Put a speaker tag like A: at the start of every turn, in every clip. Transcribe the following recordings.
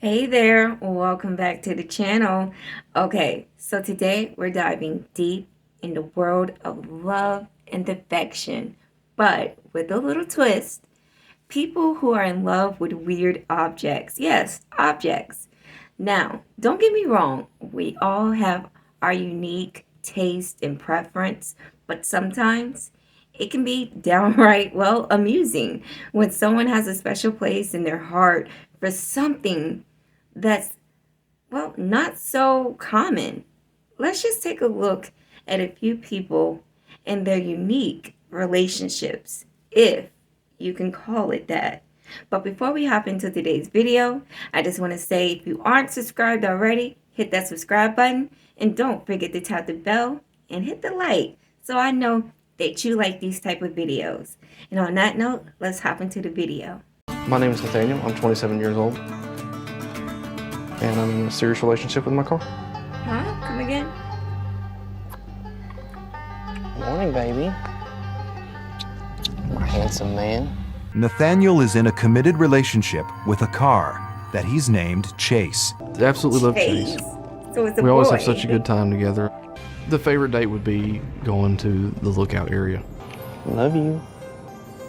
A: Hey there, welcome back to the channel. Okay, so today we're diving deep in the world of love and affection, but with a little twist. People who are in love with weird objects. Yes, objects. Now, don't get me wrong, we all have our unique taste and preference, but sometimes it can be downright, well, amusing when someone has a special place in their heart for something that's, well, not so common. Let's just take a look at a few people and their unique relationships, if you can call it that. But before we hop into today's video, I just want to say if you aren't subscribed already, hit that subscribe button and don't forget to tap the bell and hit the like so I know that you like these type of videos. And on that note, let's hop into the video.
B: My name is Nathaniel. I'm 27 years old. And I'm in a serious relationship with my car.
A: Huh? Come again?
B: Morning, baby. My handsome man.
C: Nathaniel is in a committed relationship with a car that he's named Chase.
B: Absolutely love Chase.
A: So it's a
B: We always
A: boy.
B: have such a good time together. The favorite date would be going to the lookout area. Love you.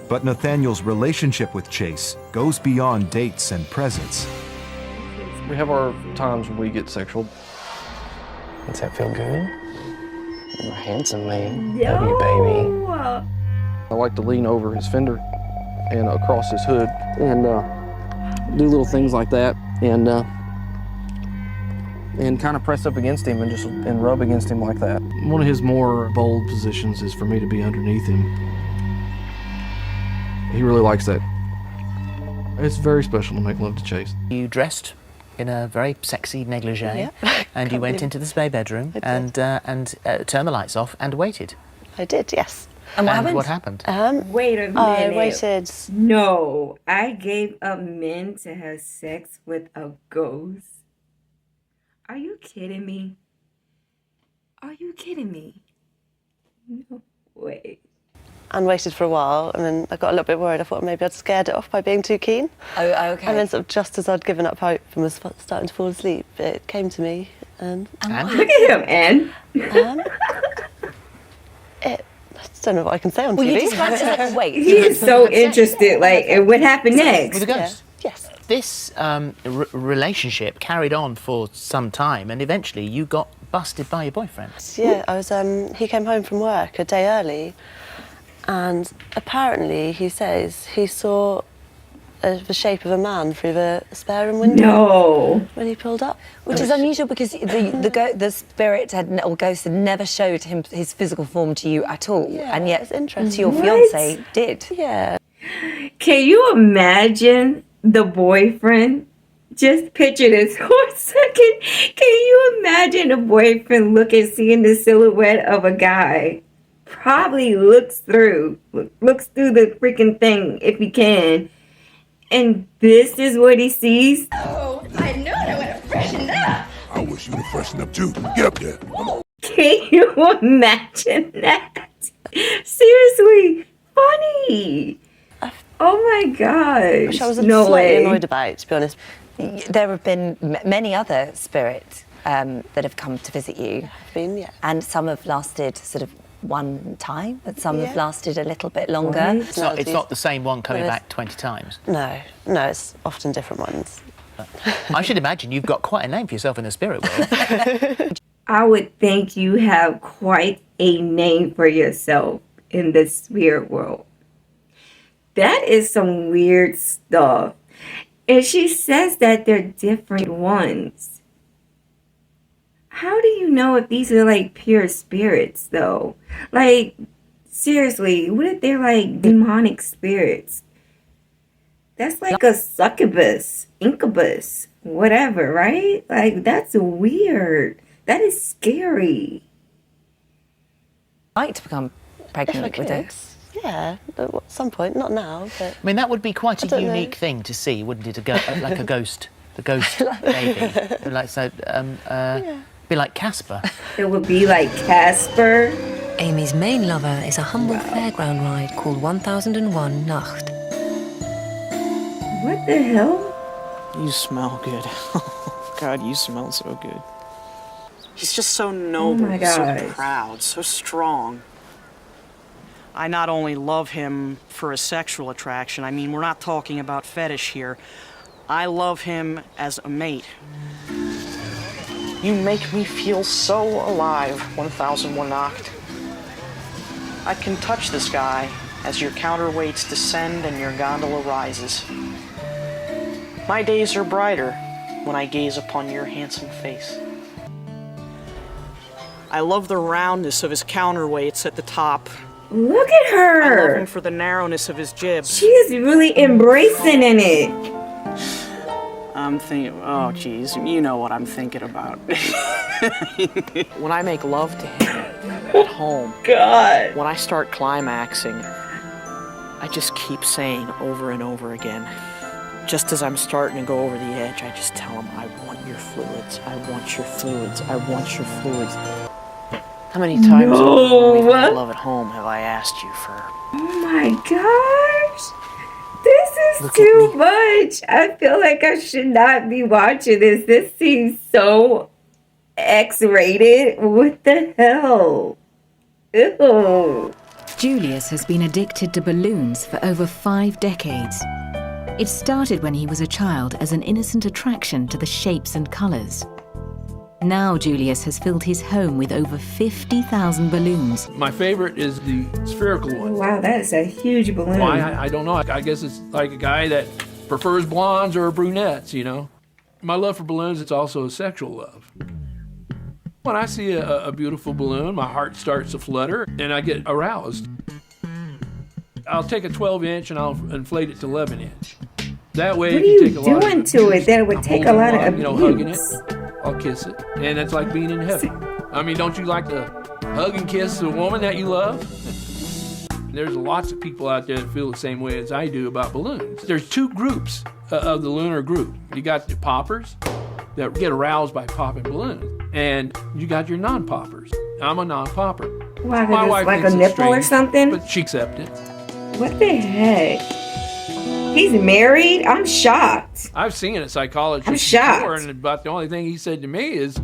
C: But Nathaniel's relationship with Chase goes beyond dates and presents.
B: We have our times when we get sexual.
D: Does that feel good? You're a handsome man.
A: Yo.
D: Love you, baby.
B: I like to lean over his fender and across his hood and do little things like that and kind of press up against him and rub against him like that. One of his more bold positions is for me to be underneath him. He really likes that. It's very special to make love to Chase.
E: You dressed in a very sexy negligee, and you went into the spare bedroom and turned the lights off and waited.
F: I did, yes.
E: And what happened?
A: Wait a minute.
F: I waited.
A: No, I gave up men to have sex with a ghost. Are you kidding me? Are you kidding me? No way.
F: And waited for a while, and then I got a little bit worried. I thought maybe I'd scared it off by being too keen.
G: Oh, okay.
F: And then sort of just as I'd given up hope and was starting to fall asleep, it came to me, and
A: Look at him, Anne.
F: I don't know what I can say on
G: Well,
F: TV.
G: you described it as like, wait.
A: He is so interested. Like, and what happened next?
E: With a ghost?
F: Yes.
E: This relationship carried on for some time, and eventually you got busted by your boyfriend.
F: Yeah, I was. He came home from work a day early, and apparently he says he saw the shape of a man through the spare room window
A: No.
F: when he pulled up.
G: Which is unusual because the spirit or ghost had never showed him his physical form to you at all,
F: Yeah,
G: and yet
F: it's interesting.
G: to your
A: What?
G: fiance did.
F: Yeah.
A: Can you imagine the boyfriend? Just picture this for a second. Can you imagine a boyfriend seeing the silhouette of a guy? Probably looks through the freaking thing if he can. And this is what he sees?
H: I wish you would freshen up too. Get up there. Come on.
A: Can you imagine that? Seriously, funny. Oh my gosh.
F: Which I was
A: No
F: slightly
A: way.
F: annoyed about, to be honest.
G: There have been many other spirits that have come to visit you,
F: Yeah.
G: and some have lasted sort of one time, but some have
F: Yeah.
G: lasted a little bit longer.
A: Right.
E: It's not the same one coming
F: There is-
E: back 20 times.
F: No, it's often different ones.
E: I should imagine you've got quite a name for yourself in the spirit world.
A: I would think you have quite a name for yourself in the spirit world. That is some weird stuff. And she says that they're different ones. How do you know if these are like pure spirits though? Like, seriously, what if they're like demonic spirits? That's like a succubus, incubus, whatever, right? Like, that's weird. That is scary.
G: Like to become
F: If I
G: pregnant
F: could,
G: with us.
F: yeah, at some point, not now, but
E: I mean, that would be quite a
F: don't know.
E: unique thing to see, wouldn't it? Like a ghost, the ghost baby. Like so, be like Casper.
A: It would be like Casper.
I: Amy's main lover is a humble fairground ride called 1001 Nacht.
A: What the hell?
D: You smell good. God, you smell so good. He's just so noble,
A: my
D: so
A: gosh.
D: proud, so strong. I not only love him for his sexual attraction, I mean, we're not talking about fetish here. I love him as a mate. You make me feel so alive, 1001 Nacht. I can touch this guy as your counterweights descend and your gondola rises. My days are brighter when I gaze upon your handsome face. I love the roundness of his counterweights at the top.
A: Look at
D: I love him
A: her.
D: for the narrowness of his jibs.
A: She is really embracing in it.
D: I'm thinking, oh geez, you know what I'm thinking about. When I make love to him at home,
A: God.
D: when I start climaxing, I just keep saying over and over again, just as I'm starting to go over the edge, I just tell him, I want your fluids, I want your fluids, I want your fluids. How many times over when we've made love at home have I asked you for...
A: Oh my gosh. This is
D: Look at
A: too
D: me.
A: much. I feel like I should not be watching this. This seems so X-rated. What the hell? Ew.
J: Julius has been addicted to balloons for over 5 decades. It started when he was a child as an innocent attraction to the shapes and colours. Now Julius has filled his home with over 50,000 balloons.
K: My favorite is the spherical one.
A: Wow, that is a huge balloon.
K: Why? I don't know. I guess it's like a guy that prefers blondes or brunettes, you know? My love for balloons, it's also a sexual love. When I see a beautiful balloon, my heart starts to flutter and I get aroused. I'll take a 12-inch and I'll inflate it to 11-inch. That way,
A: What
K: if
A: are
K: you
A: you
K: take a lot
A: doing
K: of
A: to it that it would
K: I'm
A: take a
K: holding
A: lot of
K: one, you know, hugging it.
A: abuse?
K: I'll kiss it, and it's like being in heaven. I mean, don't you like to hug and kiss a woman that you love? There's lots of people out there that feel the same way as I do about balloons. There's 2 groups of the lunar group. You got the poppers that get aroused by popping balloons, and you got your non-poppers. I'm a non-popper.
A: Why, 'cause
K: My
A: it's
K: wife
A: like a
K: thinks it's
A: nipple or
K: strange,
A: something?
K: but she accepts it.
A: What the heck? He's married? I'm shocked.
K: I've seen a psychologist
A: I'm shocked.
K: before, and about the only thing he said to me is,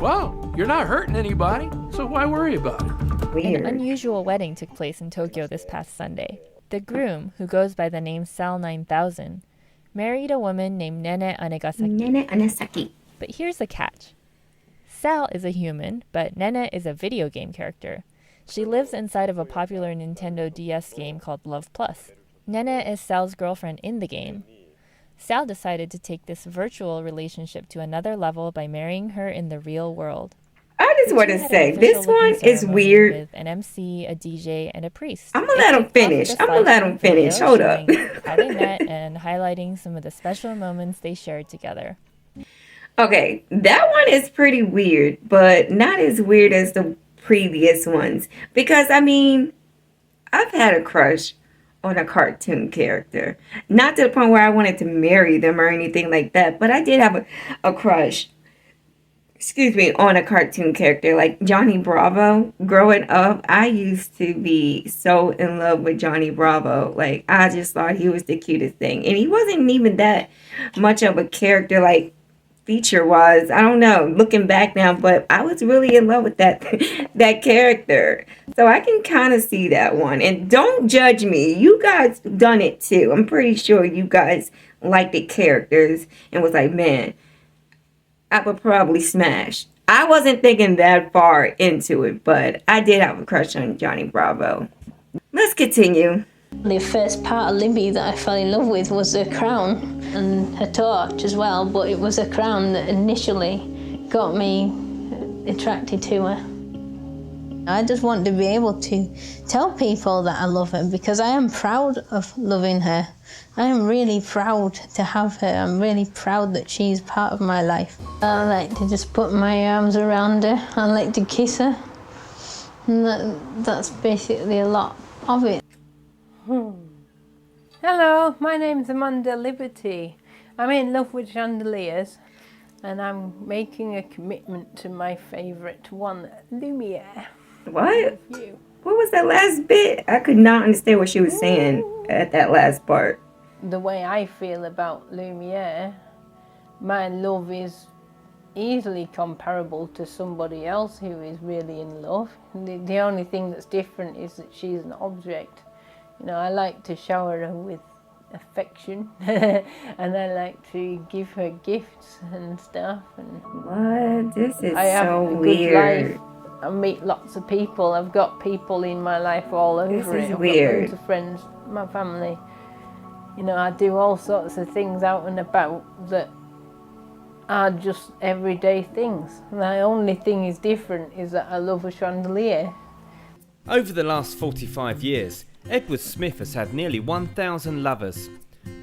K: well, you're not hurting anybody, so why worry about it?
A: Weird.
L: An unusual wedding took place in Tokyo this past Sunday. The groom, who goes by the name Sal 9000, married a woman named Nene Anegasaki.
A: Nene Anesaki.
L: But here's the catch. Sal is a human, but Nene is a video game character. She lives inside of a popular Nintendo DS game called Love Plus. Nene is Sal's girlfriend in the game. Sal decided to take this virtual relationship to another level by marrying her in the real world.
A: I just want to say, this one is weird.
L: With an MC, a DJ, and a priest.
A: I'm gonna let him finish. Hold up.
L: How they met and highlighting some of the special moments they shared together.
A: Okay, that one is pretty weird, but not as weird as the previous ones. Because, I mean, I've had a crush on a cartoon character. Not to the point where I wanted to marry them or anything like that, but I did have a crush, on a cartoon character like Johnny Bravo. Growing up, I used to be so in love with Johnny Bravo. Like, I just thought he was the cutest thing. And he wasn't even that much of a character, like, feature-wise. I don't know, looking back now, but I was really in love with that character. So I can kind of see that one. And don't judge me. You guys done it too. I'm pretty sure you guys liked the characters and was like, man, I would probably smash. I wasn't thinking that far into it, but I did have a crush on Johnny Bravo. Let's continue.
M: The first part of Libby that I fell in love with was her crown and her torch as well, but it was her crown that initially got me attracted to her. I just want to be able to tell people that I love her because I am proud of loving her. I am really proud to have her. I'm really proud that she's part of my life. I like to just put my arms around her. I like to kiss her. And that's basically a lot of it.
N: Hello, my name's Amanda Liberty. I'm in love with chandeliers and I'm making a commitment to my favourite one, Lumiere.
A: What? What was that last bit? I could not understand what she was saying at that last part.
N: The way I feel about Lumiere my love is easily comparable to somebody else who is really in love. The only thing that's different is that she's an object. You know, I like to shower her with affection and I like to give her gifts and stuff. And
A: What? This is
N: I have
A: so
N: a good
A: weird.
N: life. I meet lots of people. I've got people in my life all over
A: This is
N: it. I've
A: weird.
N: got loads of friends, my family. You know, I do all sorts of things out and about that are just everyday things. The only thing is different is that I love a chandelier.
O: Over the last 45 years, Edward Smith has had nearly 1,000 lovers,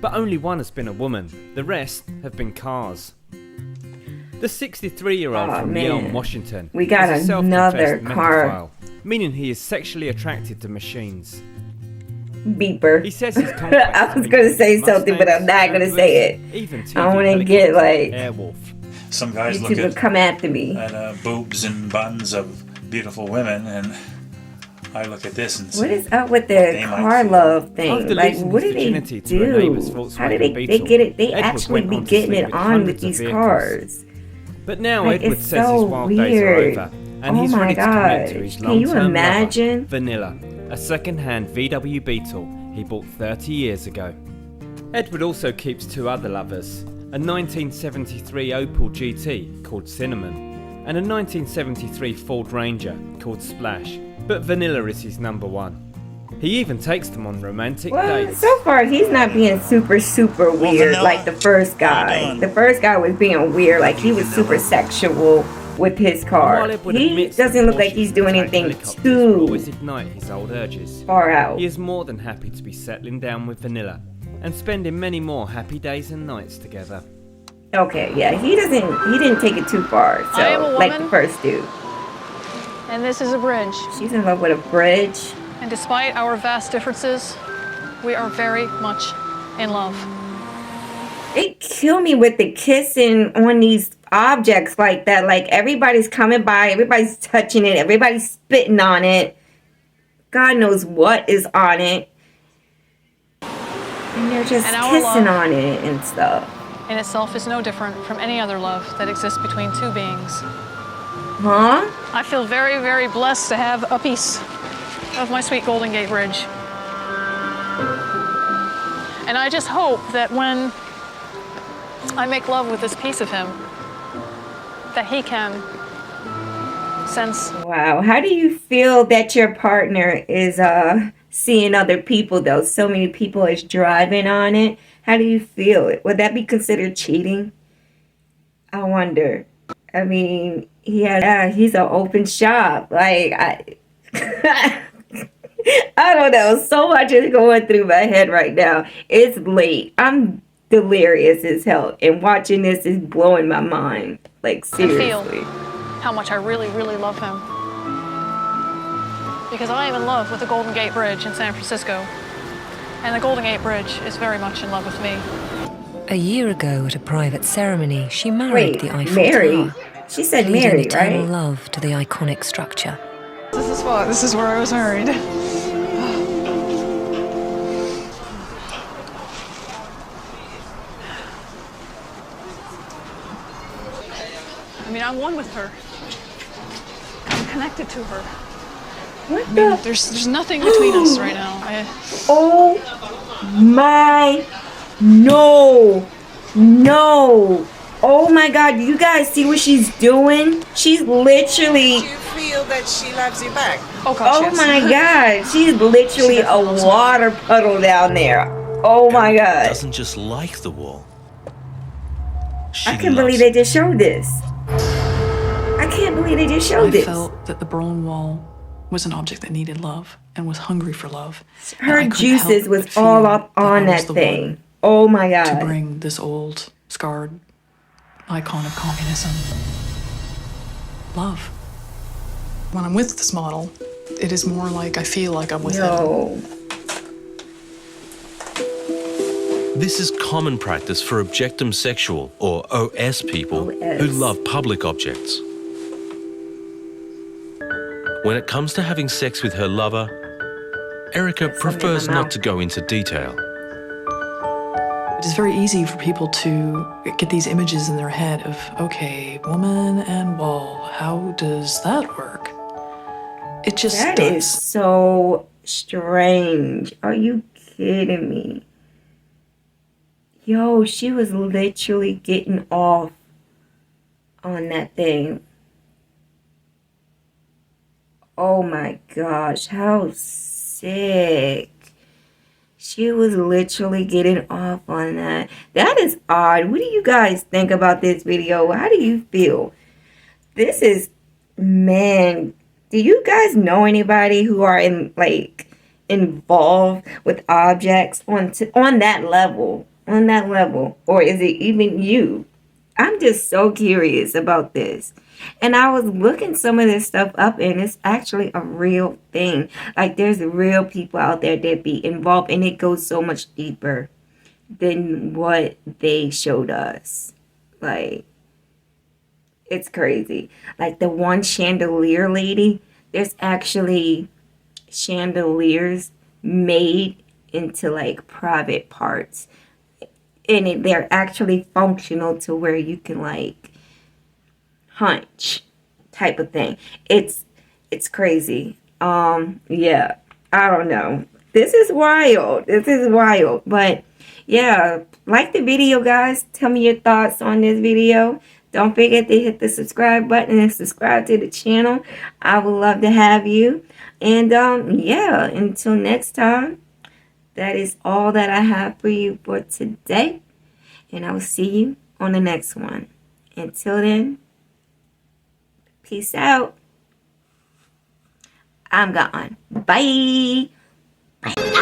O: but only one has been a woman. The rest have been cars. The 63-year-old from Yale, Washington,
A: We got
O: is a
A: another
O: self-confessed
A: car.
O: metaphile, meaning he is sexually attracted to machines.
A: Beeper.
O: He says he's
A: I was gonna say something, but I'm not gonna say it.
O: Even
A: I want to get like
O: Airwolf.
P: Some guys
A: YouTube
P: look
A: will
P: at
A: come after me.
P: boobs and buns of beautiful women, and I look at this and
A: What
P: say,
A: is up with
P: they
A: the
P: might
A: car
P: feel.
A: love thing?
O: After
A: Like,
O: losing
A: what
O: his
A: do they
O: virginity to a neighbour's
A: do?
O: Volkswagen
A: How do they
O: Beetle,
A: get it? They
O: Edward
A: actually
O: went
A: be
O: on to
A: getting
O: sleep
A: it
O: with
A: on with
O: hundreds of
A: these
O: vehicles.
A: cars.
O: But now
A: Like,
O: Edward
A: it's
O: says
A: so
O: his wild days are
A: weird.
O: over, and
A: Oh
O: he's
A: my
O: ready to commit to
A: God.
O: his
A: Can you
O: long-term
A: imagine?
O: lover, Vanilla, a second-hand VW Beetle he bought 30 years ago. Edward also keeps two other lovers, a 1973 Opel GT called Cinnamon, and a 1973 Ford Ranger called Splash, but Vanilla is his number one. He even takes them on romantic
A: Well,
O: dates.
A: so far he's not being super weird
P: Vanilla,
A: like the first guy. The first guy was being weird, like he was super sexual with his car.
O: While Edward
A: He
O: admits
A: doesn't
O: that
A: look like he's
O: Porsches
A: doing
O: and attack
A: anything
O: helicopters will always
A: too
O: ignite his old urges.
A: far out.
O: He is more than happy to be settling down with Vanilla and spending many more happy days and nights together.
A: Okay, yeah, he didn't take it too far. So
Q: I am a
A: like the
Q: woman.
A: first dude.
Q: And this is a bridge.
A: She's in love with a bridge.
Q: And despite our vast differences, we are very much in love.
A: They kill me with the kissing on these objects like that. Like everybody's coming by, everybody's touching it, everybody's spitting on it. God knows what is on it. And they're just
Q: And our
A: kissing
Q: love
A: on it and stuff.
Q: in itself is no different from any other love that exists between two beings.
A: Huh?
Q: I feel very, very blessed to have a piece of my sweet Golden Gate Bridge. And I just hope that when I make love with this piece of him, that he can sense.
A: Wow. How do you feel that your partner is seeing other people though? So many people is driving on it. How do you feel? Would that be considered cheating? I wonder. I mean, he's an open shop. Like I don't know. So much is going through my head right now. It's late. I'm delirious as hell. And watching this is blowing my mind. Like, seriously.
Q: Feel how much I really, really love him. Because I am in love with the Golden Gate Bridge in San Francisco. And the Golden Gate Bridge is very much in love with me.
I: A year ago at a private ceremony, she married the Eiffel
A: Mary?
I: Tower.
A: She said
I: pleading
A: Mary,
I: eternal
A: right?
I: love to the iconic structure.
Q: This is what? This is where I was married. I mean, I'm one with her. I'm connected to her.
A: What
Q: the? There's nothing between us right now.
A: Oh my, no, no. Oh my God, you guys see what she's doing? She's literally,
R: Do you feel that she loves you back?
Q: Oh gosh,
A: oh my God, she's literally a water puddle down there. Oh my God.
S: Doesn't just like the wall.
A: I can't believe they just showed this. I can't believe they just showed this.
T: I felt that the Berlin Wall was an object that needed love and was hungry for love.
A: Her juices was all up on that thing. Oh my God.
T: To bring this old, scarred icon of communism love. When I'm with this model, it is more like I feel like I'm with him.
S: This is common practice for objectum sexual, or OS people, who love public objects. When it comes to having sex with her lover, Erica prefers not to go into detail.
T: It's very easy for people to get these images in their head of, okay, woman and wall, how does that work? It just
A: That
T: does.
A: is so strange. Are you kidding me? Yo, she was literally getting off on that thing. Oh my gosh, how sick. She was literally getting off on that. That is odd. What do you guys think about this video? How do you feel? This is, man, do you guys know anybody who are involved with objects on that level? On that level? Or is it even you? I'm just so curious about this. And I was looking some of this stuff up, and it's actually a real thing. Like, there's real people out there that be involved, and it goes so much deeper than what they showed us. Like, it's crazy. Like, the one chandelier lady, there's actually chandeliers made into, like, private parts. And they're actually functional to where you can, like, hunch type of thing. It's crazy. Yeah, I don't know. This is wild. This is wild. But yeah, like the video, guys. Tell me your thoughts on this video. Don't forget to hit the subscribe button and subscribe to the channel. I would love to have you. And yeah, until next time, that is all that I have for you for today. And I will see you on the next one. Until then, peace out. I'm gone. Bye. Bye.